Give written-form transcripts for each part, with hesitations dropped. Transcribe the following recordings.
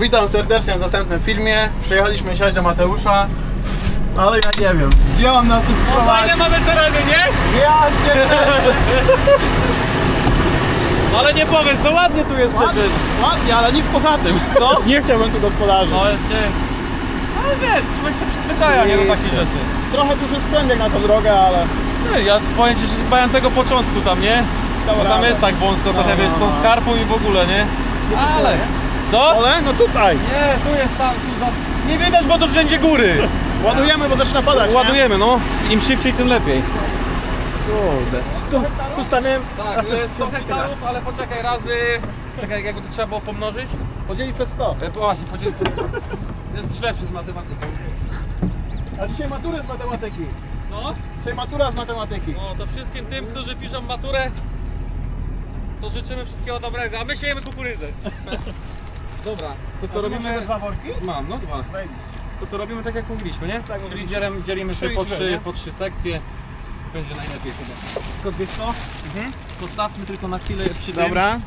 Witam serdecznie w następnym filmie. Przyjechaliśmy siać do Mateusza, ale ja nie wiem, gdzie on nas tu wprowadzi. Fajne mamy tereny, nie? Ja cię Ale nie powiedz, no ładnie tu jest przecież. ładnie, ale nic poza tym. No. Nie chciałbym tu gospodarzy. No jest cię. Ale wiesz, człowiek się przyzwyczaja, nie do takich rzeczy. Trochę duży sprzęt jak na tą drogę, ale... Nie, ja powiem ci, że się bałem tego początku tam, nie? Bo tam jest tak wąsko trochę, wiesz, z tą skarpą i w ogóle, nie? Ale... Co? Ale no tutaj. Nie, tu jest tam, tu za... Nie widać, bo tu wszędzie góry. Ładujemy, bo zaczyna padać, nie? Ładujemy, no. Im szybciej, tym lepiej. Kurde. Tu staniemy. Tak, to jest 100 hektarów, ale poczekaj, razy... Czekaj, jakby to trzeba było pomnożyć? Podzielić przez 100. Właśnie, podzielić. Jest źle przez matematykę. A dzisiaj maturę z matematyki. No? Dzisiaj matura z matematyki. No to wszystkim tym, którzy piszą maturę, to życzymy wszystkiego dobrego, a my siejemy kukurydzę. Dobra, to co robimy... Dwa worki? Mam, no dwa. To co robimy tak jak mówiliśmy, nie? Tak, Czyli dzielimy sobie po trzy sekcje. Będzie najlepiej chyba. Tylko wiesz co? Postawmy tylko na chwilę przy tym. Dobra.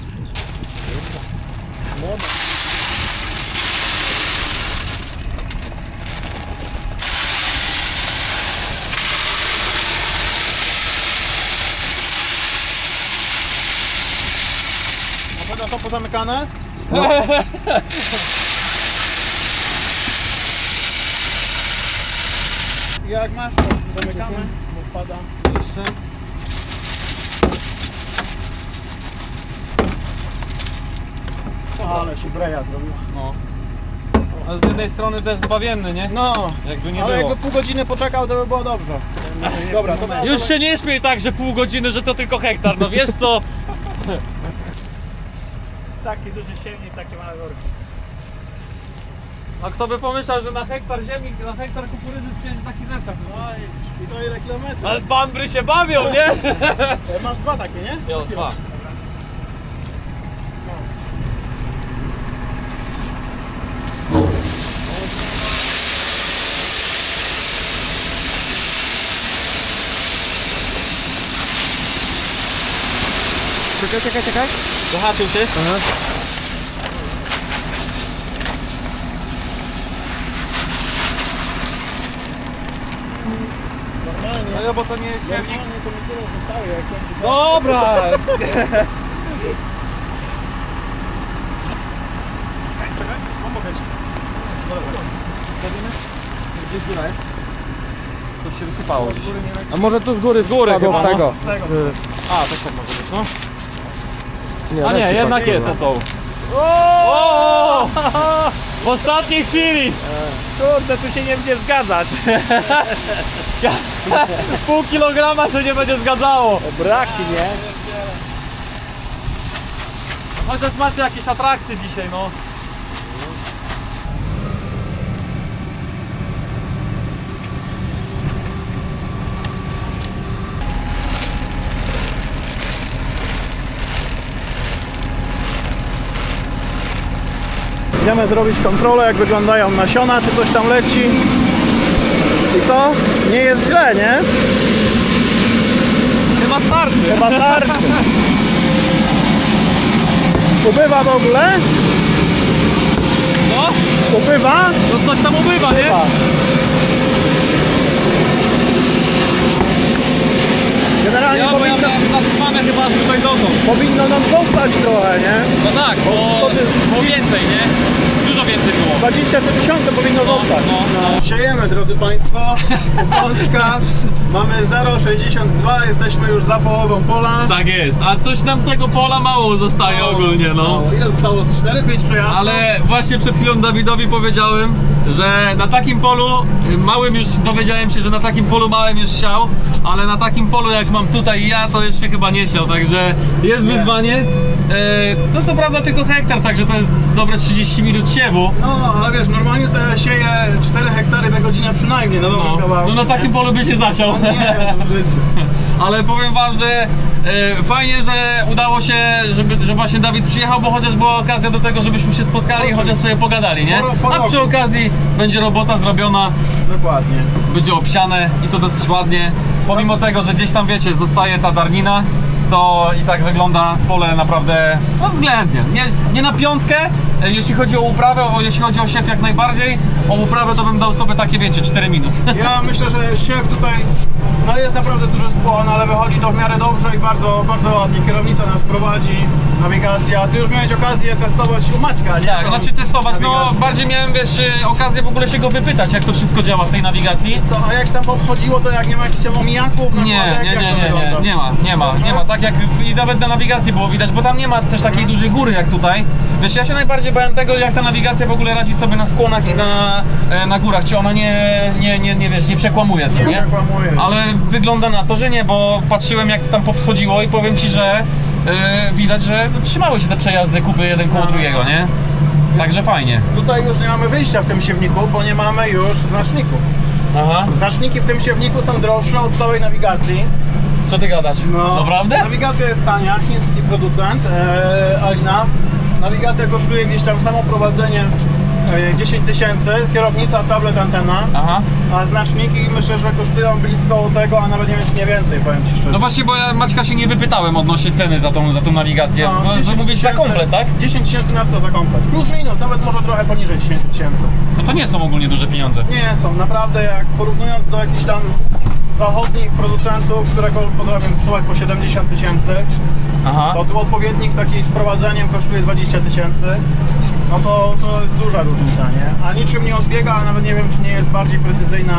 A to pozamykane? No. Jak masz, to zamykamy, bo wpada. Jeszcze. Ale się breja zrobił. No. A z jednej strony też zbawienny, nie? No, Jakby nie ale było. jakby pół godziny poczekał, to by było dobrze. Dobra, to teraz... Już się nie śmiej tak, że pół godziny, że to tylko hektar, no wiesz co? Taki duży silnik, takie małe worki. A kto by pomyślał, że na hektar ziemi, na hektar kukurydzy przyjedzie taki zestaw? Oj, i to ile kilometrów? Ale bambry się bawią, nie? Masz dwa takie, nie? Jo, dwa. Czekaj. Zahaczył się? Normalnie. No ja, bo to nie jest siewnik. Normalnie to mi tyle zostaje, jak to... Dobra! Pomogę ci. Gdzieś góra jest? To się wysypało gdzieś. A może tu z góry, Z góry spadło chyba, z tego. no, z tego. A, też tak może być, no. A leci nie, jednak patrz, jest kurwa. to. O! W ostatniej chwili! Kurde, tu się nie będzie zgadzać. Pół kilograma się nie będzie zgadzało. Braki, nie? Chociaż macie jakieś atrakcje dzisiaj, no. Idziemy zrobić kontrolę, jak wyglądają nasiona, czy coś tam leci. I to nie jest źle, nie? Chyba starczy. Chyba starczy. Ubywa w ogóle? No, Ubywa? to coś tam ubywa, nie? Generalnie Ja, bo ja mamy chyba aż tutaj dotąd. powinno nam zostać trochę, nie? No tak, bo więcej, nie? Dużo więcej było. 23 000 powinno zostać. no. Siejemy, drodzy Państwo, pączka, mamy 0,62, jesteśmy już za połową pola. Tak jest, a coś nam tego pola mało zostaje ogólnie, no. Ile zostało? Z 4-5 przejazdów? Ale właśnie przed chwilą Dawidowi powiedziałem, że na takim polu małym już dowiedziałem się, że na takim polu małym już siał, ale na takim polu jak mam tutaj ja, to jeszcze chyba nie siał, także jest wyzwanie. To co prawda tylko hektar, także to jest dobre 30 minut siewu. No, ale wiesz, normalnie to ja sieję 4 hektary na godzinę przynajmniej, na dobrym kawałku. No na takim polu by się zasiał. No nie, no w życiu. Ale powiem wam, że fajnie, że udało się, że właśnie Dawid przyjechał, bo chociaż była okazja do tego, żebyśmy się spotkali i chociaż sobie pogadali, nie? A przy okazji będzie robota zrobiona, Dokładnie. będzie obsiane i to dosyć ładnie. Pomimo tego, że gdzieś tam wiecie, zostaje ta darnina, to i tak wygląda pole naprawdę no względnie. Nie na piątkę, jeśli chodzi o uprawę, jeśli chodzi o siew jak najbardziej. O uprawę to bym dał sobie takie, wiecie, 4 minus. Ja myślę, że siew tutaj no jest naprawdę duży spłon, ale wychodzi to w miarę dobrze i bardzo, bardzo ładnie. Kierownica nas prowadzi, nawigacja. Ty już miałeś okazję testować u Maćka, nie? Tak, znaczy testować, no Nawigację. bardziej miałem, wiesz, okazję w ogóle się go wypytać, jak to wszystko działa w tej nawigacji. Co, a jak tam powschodziło, to jak nie ma jakichś tam omijaków? Nie, nakładek, jak to wygląda? nie ma, tak jak i nawet na nawigacji było widać, bo tam nie ma też takiej dużej góry jak tutaj. Wiesz, ja się najbardziej bałem tego, jak ta nawigacja w ogóle radzi sobie na skłonach i na górach, czy ona nie przekłamuje, to, Nie przekłamuje. Ale wygląda na to, że nie, bo patrzyłem jak to tam powschodziło i powiem ci, że widać, że trzymały się te przejazdy kupy jeden koło drugiego, nie? Także fajnie. Tutaj już nie mamy wyjścia w tym siewniku, bo nie mamy już znaczników. Aha, Znaczniki w tym siewniku są droższe od całej nawigacji. co ty gadasz? Naprawdę? Nawigacja jest tania, chiński producent, Alina. Nawigacja kosztuje gdzieś tam samo prowadzenie 10 tysięcy, kierownica, tablet, antena. Aha. A znaczniki myślę, że kosztują blisko tego, a nawet nie więcej, powiem Ci szczerze. No właśnie, bo ja Maćka się nie wypytałem odnośnie ceny za tą nawigację. No, Bo mówisz za komplet, tak? 10 tysięcy netto za komplet. Plus minus, nawet może trochę poniżej 10 tysięcy. No to nie są ogólnie duże pieniądze. Nie są, naprawdę jak porównując do jakichś tam zachodnich producentów, które potrafią przełać po 70 tysięcy, Aha. to tu odpowiednik taki z prowadzeniem kosztuje 20 tysięcy. No to jest duża różnica, nie? A niczym nie odbiega, a nawet nie wiem, czy nie jest bardziej precyzyjna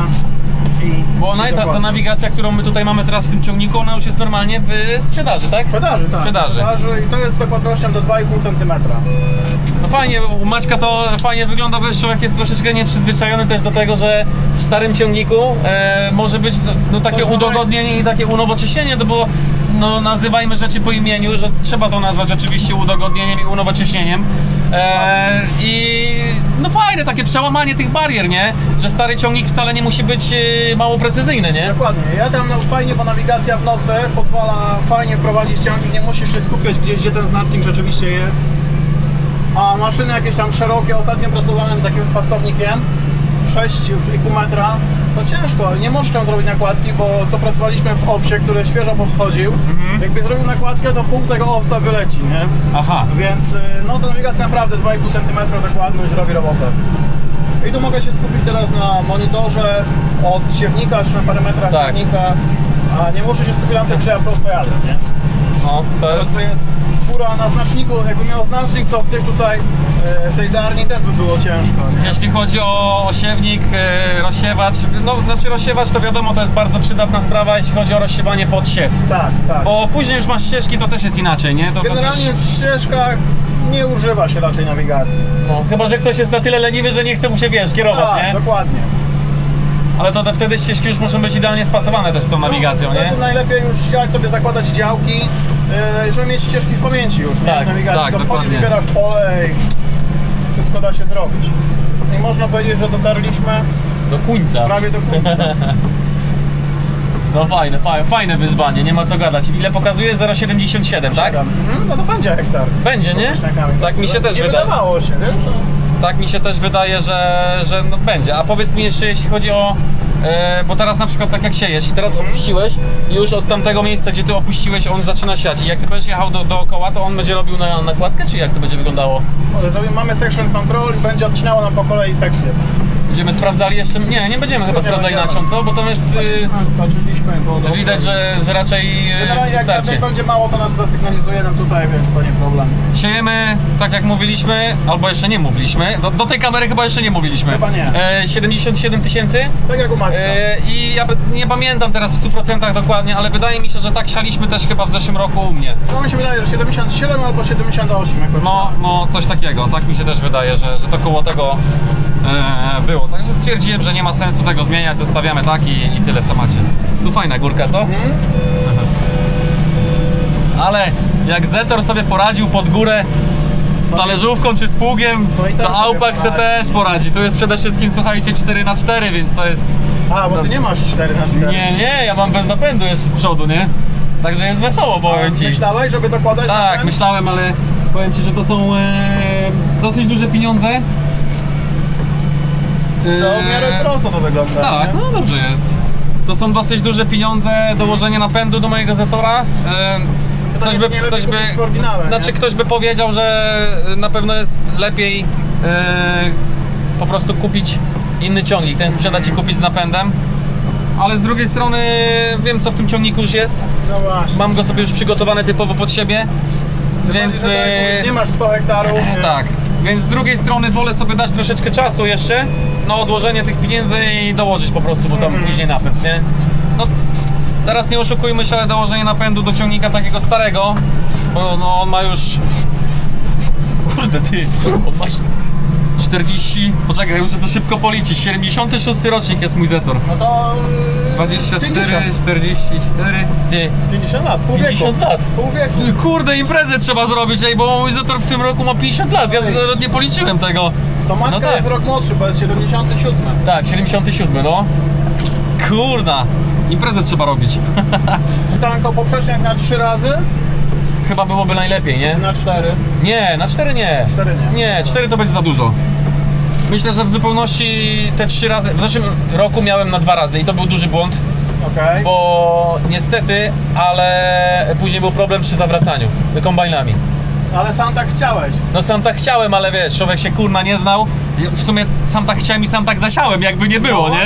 i Bo ona, ta dokładna. nawigacja, którą my tutaj mamy teraz w tym ciągniku, ona już jest normalnie w sprzedaży, tak? Sprzedaży, tak. Sprzedaży. I to jest z dokładnością do 2,5 cm. No fajnie, u Maćka to fajnie wygląda, bo jeszcze człowiek jest troszeczkę nieprzyzwyczajony też do tego, że w starym ciągniku może być no, takie To udogodnienie i takie unowocześnienie, no bo no, nazywajmy rzeczy po imieniu, że trzeba to nazwać oczywiście udogodnieniem i unowocześnieniem. I no fajne takie przełamanie tych barier, nie? Że stary ciągnik wcale nie musi być mało precyzyjny, nie? Dokładnie. Ja tam no, fajnie, bo nawigacja w nocy pozwala fajnie prowadzić ciągnik, nie musisz się skupiać gdzieś, gdzie ten znacznik rzeczywiście jest. A maszyny jakieś tam szerokie, ostatnio pracowałem takim fastownikiem 6,5 metra, to ciężko, ale nie możesz tam zrobić nakładki, bo to pracowaliśmy w owsie, który świeżo powschodził. Jakby zrobił nakładkę, to pół tego owsa wyleci, nie? Aha. Więc no ta nawigacja naprawdę 2,5 cm dokładność robi robotę. I tu mogę się skupić teraz na monitorze od siewnika, czy na parę metrach Tak. siewnika, a nie muszę się skupić na tym, że ja prosto jadę, nie? No, to jest... To jest góra na znaczniku, jakby miał znacznik, to w tych tutaj, w tej darni też by było ciężko, nie? Jeśli chodzi o siewnik, rozsiewacz, no znaczy rozsiewacz to wiadomo, to jest bardzo przydatna sprawa, jeśli chodzi o rozsiewanie pod siew. Tak, tak. Bo później już masz ścieżki, to też jest inaczej, nie? To Generalnie też, w ścieżkach nie używa się raczej nawigacji. no, chyba, że ktoś jest na tyle leniwy, że nie chce mu się, wiesz, kierować, Tak, nie? dokładnie. Ale to wtedy ścieżki już muszą być idealnie spasowane też z tą nawigacją, No, nie? wtedy najlepiej już chciać sobie zakładać działki, żeby mieć ścieżki w pamięci już, nie? Tak, Nawigacji. tak, To wchodzisz, dokładnie. wybierasz pole i wszystko da się zrobić. I można powiedzieć, że dotarliśmy Do końca. prawie do końca. No fajne wyzwanie, nie ma co gadać. Ile pokazuje? 0,77, tak? No to będzie hektar. Będzie, nie? Tak mi się też nie wydaje. wydawało się, wiesz? Tak mi się też wydaje, że no będzie. A powiedz mi jeszcze, jeśli chodzi o... bo teraz na przykład tak jak siejesz i teraz opuściłeś i już od tamtego miejsca, gdzie ty opuściłeś, on zaczyna siać. I jak ty będziesz jechał dookoła, to on będzie robił na nakładkę, czy jak to będzie wyglądało? Mamy section control i będzie odcinało nam po kolei sekcję. Będziemy sprawdzali jeszcze... Nie będziemy chyba sprawdzali nasion, co? Bo to jest... Patrzyliśmy, bo widać, że raczej generalnie jak wystarczy. będzie mało, to nas zasygnalizuje nam tutaj, więc to nie problem. Siejemy, tak jak mówiliśmy, albo jeszcze nie mówiliśmy, do tej kamery chyba jeszcze nie mówiliśmy. Chyba nie. 77 tysięcy. Tak jak u Maćka. I ja nie pamiętam teraz w 100% dokładnie, ale wydaje mi się, że tak sialiśmy też chyba w zeszłym roku u mnie. No mi się wydaje, że 77 albo 78 jakoś. No coś takiego, tak mi się też wydaje, że to koło tego było. Także stwierdziłem, że nie ma sensu tego zmieniać, zostawiamy tak i tyle w temacie. Tu fajna górka, co? Ale jak Zetor sobie poradził pod górę z talerzówką czy z pługiem, To i tak to sobie Aupac se poradzi. też poradzi. Tu jest przede wszystkim, słuchajcie, 4x4, więc to jest... A, bo ty nie masz 4 na 4. Nie, ja mam bez napędu jeszcze z przodu, nie? Także jest wesoło, powiem ci. Myślałeś, żeby dokładać Tak, napęd? myślałem, ale powiem ci, że to są dosyć duże pieniądze. Co, w miarę prosto to wygląda. Tak, nie? no dobrze jest. To są dosyć duże pieniądze, dołożenie napędu do mojego Zetora. ktoś by, znaczy ktoś by powiedział, że na pewno jest lepiej po prostu kupić inny ciągnik, ten sprzedać i kupić z napędem. Ale z drugiej strony wiem, co w tym ciągniku już jest. No właśnie. Mam go sobie już przygotowany typowo pod siebie. Więc Nie masz 100 hektarów. Nie? tak. Więc z drugiej strony wolę sobie dać troszeczkę czasu jeszcze na odłożenie tych pieniędzy i dołożyć po prostu, bo tam później napęd, nie? No teraz nie oszukujmy się, ale dołożenie napędu do ciągnika takiego starego, bo no on ma już... Kurde ty, on ma 40... Poczekaj, muszę to szybko policzyć. 76 rocznik jest mój Zetor. No to... 24, 50. 44... Ty... 50 lat, pół 50 wieku. lat. Pół wieku. Kurde, imprezę trzeba zrobić, ej, bo mój Zetor w tym roku ma 50 lat, ja nawet nie policzyłem tego. To Maćka No tak. jest rok młodszy, bo jest 77. Tak, 77, no. Kurna, imprezę trzeba robić. Tanko poprzeczniak na 3 razy, Chyba byłoby najlepiej, nie? na 4. Nie, na 4 nie. 4 nie. Nie, 4 to będzie za dużo. Myślę, że w zupełności te 3 razy, w zeszłym roku miałem na 2 razy i to był duży błąd, Okej. bo niestety, ale później był problem przy zawracaniu kombajnami. Ale sam tak chciałeś. No sam tak chciałem, ale wiesz, człowiek się kurna nie znał. W sumie sam tak chciałem i sam tak zasiałem, jakby nie było, nie?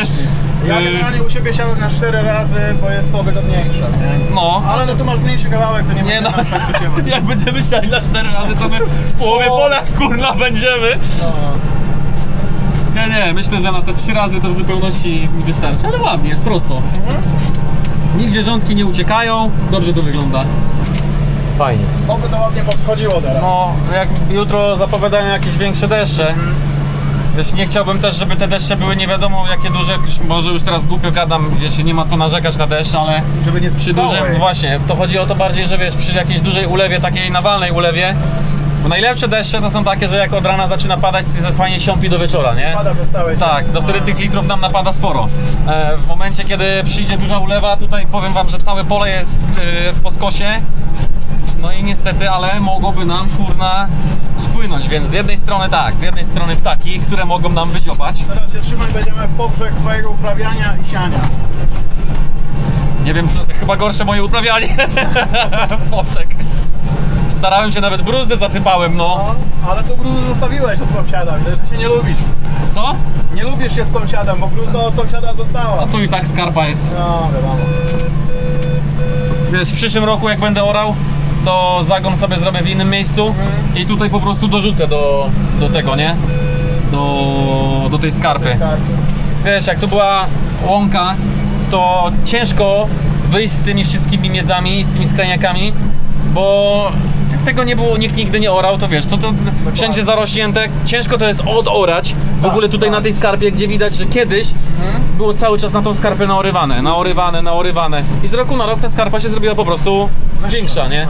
Ja generalnie u siebie siałem na 4 razy, bo jest to wygodniejsze, nie? No. Ale no tu masz mniejszy kawałek, to nie Nie no, będziemy tak przesiewać. jak będziemy siać na 4 razy, to my w połowie pola kurna będziemy. No. Nie, myślę, że na te 3 razy to w zupełności mi wystarczy, ale ładnie, jest prosto. Nigdzie rządki nie uciekają, dobrze to wygląda. Fajnie. Oby to ładnie powschodziło teraz. No, jak jutro zapowiadają jakieś większe deszcze, wiesz, nie chciałbym też, żeby te deszcze były nie wiadomo jakie duże, może już teraz głupio gadam, wiecie, nie ma co narzekać na deszcz, ale Żeby nie przy sprzydało dużym, jej. właśnie, to chodzi o to bardziej, że wiesz, przy jakiejś dużej ulewie, takiej nawalnej ulewie, bo najlepsze deszcze to są takie, że jak od rana zaczyna padać, to fajnie siąpi do wieczora, nie? Pada przez cały Tak, dzień. to wtedy tych litrów nam napada sporo. W momencie, kiedy przyjdzie duża ulewa, tutaj powiem wam, że całe pole jest po skosie. No i niestety, ale mogłoby nam kurna spłynąć, więc z jednej strony tak, z jednej strony ptaki, które mogą nam wydziobać. Teraz się trzymać będziemy w poprzek twojego uprawiania i siania. Nie wiem, co, chyba gorsze moje uprawianie. Poprzek. Starałem się, nawet bruzdy zasypałem, no. No, ale tu brudy zostawiłeś od sąsiada, widać, że się nie lubisz. Co? Nie lubisz się z sąsiadem, bo bruzda od sąsiada została. A tu i tak skarpa jest. No, wiadomo. Wiesz, w przyszłym roku jak będę orał, to zagon sobie zrobię w innym miejscu i tutaj po prostu dorzucę do tego, nie? Do tej skarpy. Wiesz, jak tu była łąka, to ciężko wyjść z tymi wszystkimi miedzami, z tymi skrajniakami, bo jak tego nie było, nikt nigdy nie orał, to wiesz, to wszędzie zarośnięte, ciężko to jest odorać. W ogóle tutaj na tej skarpie, gdzie widać, że kiedyś było cały czas na tą skarpę naorywane. I z roku na rok ta skarpa się zrobiła po prostu większa, nie?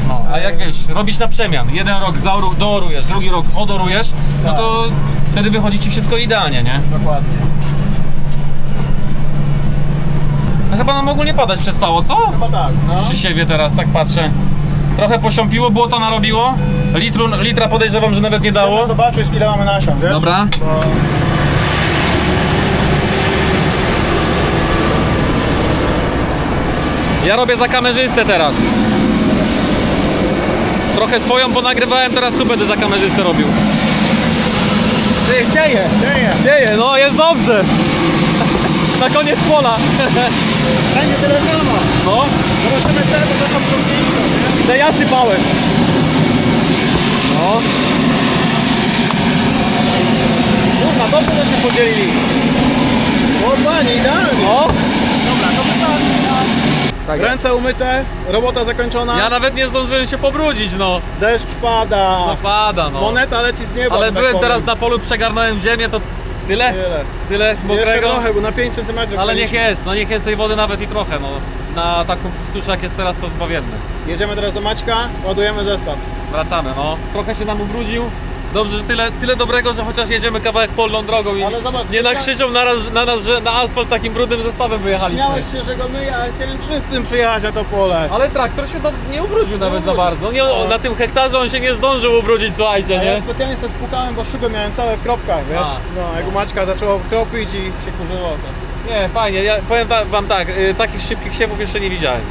No, a jak wiesz, robisz na przemian, jeden rok doorujesz, drugi rok odorujesz, no to wtedy wychodzi ci wszystko idealnie, nie? Dokładnie. No chyba nam ogólnie padać przestało, co? Chyba tak, no. Przy siewie teraz, tak patrzę. Trochę posiąpiło, błota narobiło. Litra podejrzewam, że nawet nie dało. Chcemy zobaczyć, ile mamy nasion, wiesz? Dobra. Bo... Ja robię za kamerzystę teraz. Trochę swoją ponagrywałem, teraz tu będę za kamerzystę robił. Ty, sieje! Sieje, no jest dobrze! Na koniec pola! Będzie tyle samo. No, Zobaczymy te, bo to są trudniejsze, nie? to ja sypałem. No. Kurwa, dobrze, że się podzielili. Ładnie, idealnie. No. Dobra, to wystarczy. Tak. Ręce umyte, robota zakończona. Ja nawet nie zdążyłem się pobrudzić, no. Deszcz pada. No pada, no. Moneta leci z nieba. Ale że tak byłem powiem. teraz na polu, przegarnąłem ziemię, to tyle? Tyle. Jeszcze Mokrego. trochę, bo na 5 cm. Ale niech jest, no niech jest tej wody nawet i trochę, no. Na taką suszę jak jest teraz, to zbawienne. Jedziemy teraz do Maćka, ładujemy zestaw. Wracamy, no. Trochę się nam ubrudził. Dobrze, że tyle dobrego, że chociaż jedziemy kawałek polną drogą i Ale zobacz, nie nakrzyczą na nas, że na asfalt takim brudnym zestawem wyjechaliśmy. Śmiałeś się, że go myję, ale chciałem czystym przyjechać na to pole. Ale traktor się nie ubrudził nawet za ubrudził. bardzo. Nie, na tym hektarze on się nie zdążył ubrudzić, słuchajcie, A ja nie? specjalnie sobie spłukałem, bo szyby miałem całe w kropkach, wiesz? A. No, jak u Maćka zaczęło kropić i się kurzyło to. Nie, fajnie. Ja powiem wam tak, takich szybkich siewów jeszcze nie widziałem.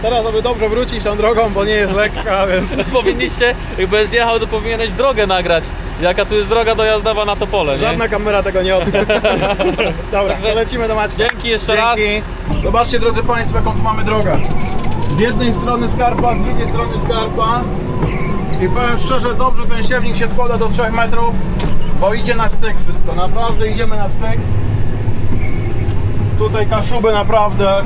Teraz aby dobrze wrócić tą drogą, bo nie jest lekka, więc... Powinniście, jakbyś jechał, to powinieneś drogę nagrać. Jaka tu jest droga dojazdowa na Topole, nie? Żadna kamera tego nie odda. Dobra, Także to lecimy do Maćka. Dzięki jeszcze raz. Zobaczcie, drodzy Państwo, jaką tu mamy drogę. Z jednej strony skarpa, z drugiej strony skarpa. I powiem szczerze, dobrze ten siewnik się składa do 3 metrów, bo idzie na styk wszystko. Naprawdę idziemy na styk. Tutaj Kaszuby naprawdę.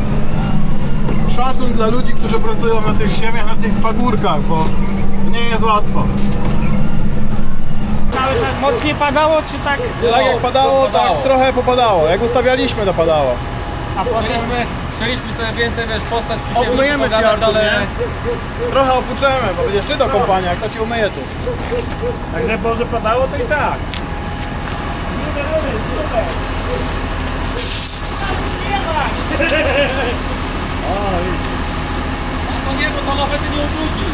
Szacun dla ludzi, którzy pracują na tych ziemiach, na tych pagórkach, bo nie jest łatwo. Cały czas mocniej padało, czy tak? Tak jak padało, padało. tak trochę popadało. Jak ustawialiśmy, to padało. A potem... Chcieliśmy sobie więcej, wiesz, postać przy siebie Obmyjemy ci, pogadać, Artur, ale... nie? Trochę opuczemy, bo będziesz ty do kompania, jak to ci umyje tu. Także może padało, to i tak. No nie, bo to lawety nie ubrudzi.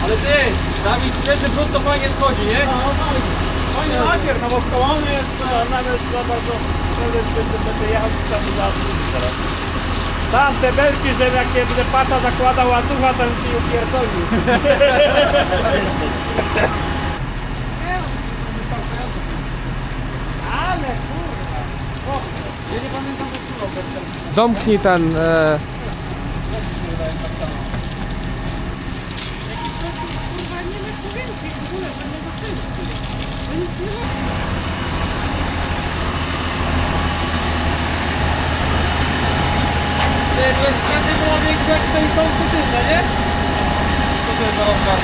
Ale ty, Dawid, świeży brud to fajnie schodzi, nie? Fajny lakier, no bo skalony jest. Nawet za bardzo będę jechał z stabilizacji teraz. Tam te belki, że jak nie będę pata zakładał ładucha, to już nie upierdolił. Ale kurwa. Ja nie pamiętam, co było. Domknij ten. To jest wtedy było większe jak 60 tysięcy, nie? Co to jest za rozkaz?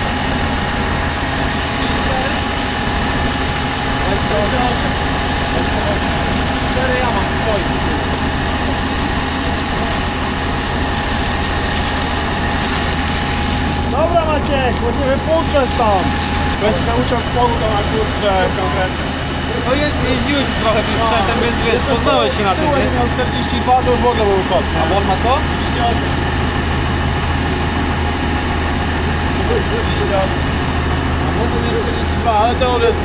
Ja mam swoich. Dobra Maciek, musimy puszczać stąd. Będzie nauczył w polu to na kurczę konkretnie. No jeździłeś już trochę tym sprzętem, więc wiesz, poznałeś się na tym, Tyłem nie? miał 42, to już w ogóle był kot. A on ma co? 38. 38. A może nie 42, ale to już jest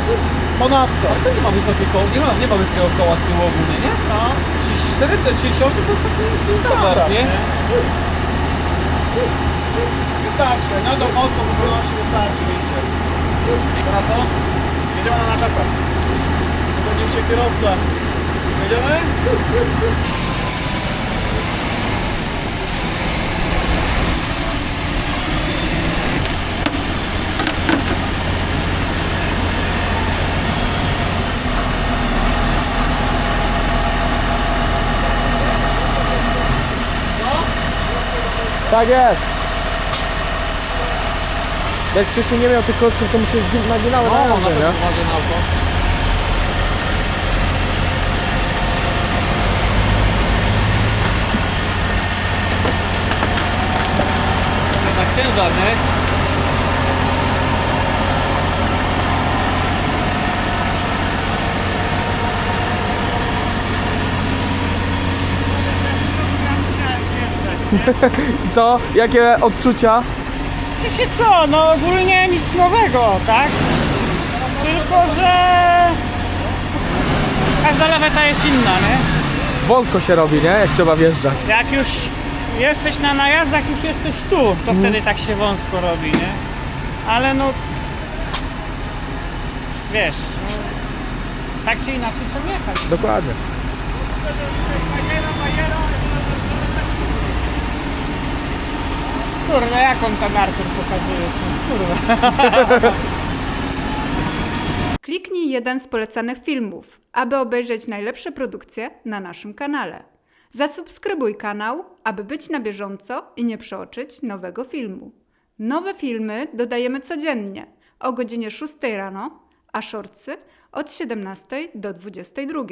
ponadto. To nie ma wysokiego koła, nie ma wysokiego koła z tyłu ogólnie, nie? No. 34, 38 to jest taki standard, nie? Wystarczy, no to mocno w zupełności wystarczy oczywiście. Na co? Jedziemy na naczepę. Będzie się kierowca. Jedziemy? Tak jest. Jak wcześniej nie miał tych klocków, to mu się naginały na ręce, nie? uważaj na oko. To jednak ciężar, nie? I co? Jakie odczucia? Się co, no ogólnie nic nowego, tak? Tylko, że każda laweta jest inna, nie? Wąsko się robi, nie? Jak trzeba wjeżdżać. Jak już jesteś na najazdach, już jesteś tu, to wtedy tak się wąsko robi, nie? Ale no... Wiesz, no, tak czy inaczej trzeba jechać. Dokładnie. Kurwa, jak on ten Artur pokazuje? Kurwa. Kliknij jeden z polecanych filmów, aby obejrzeć najlepsze produkcje na naszym kanale. Zasubskrybuj kanał, aby być na bieżąco i nie przeoczyć nowego filmu. Nowe filmy dodajemy codziennie o godzinie 6 rano, a shortsy od 17 do 22.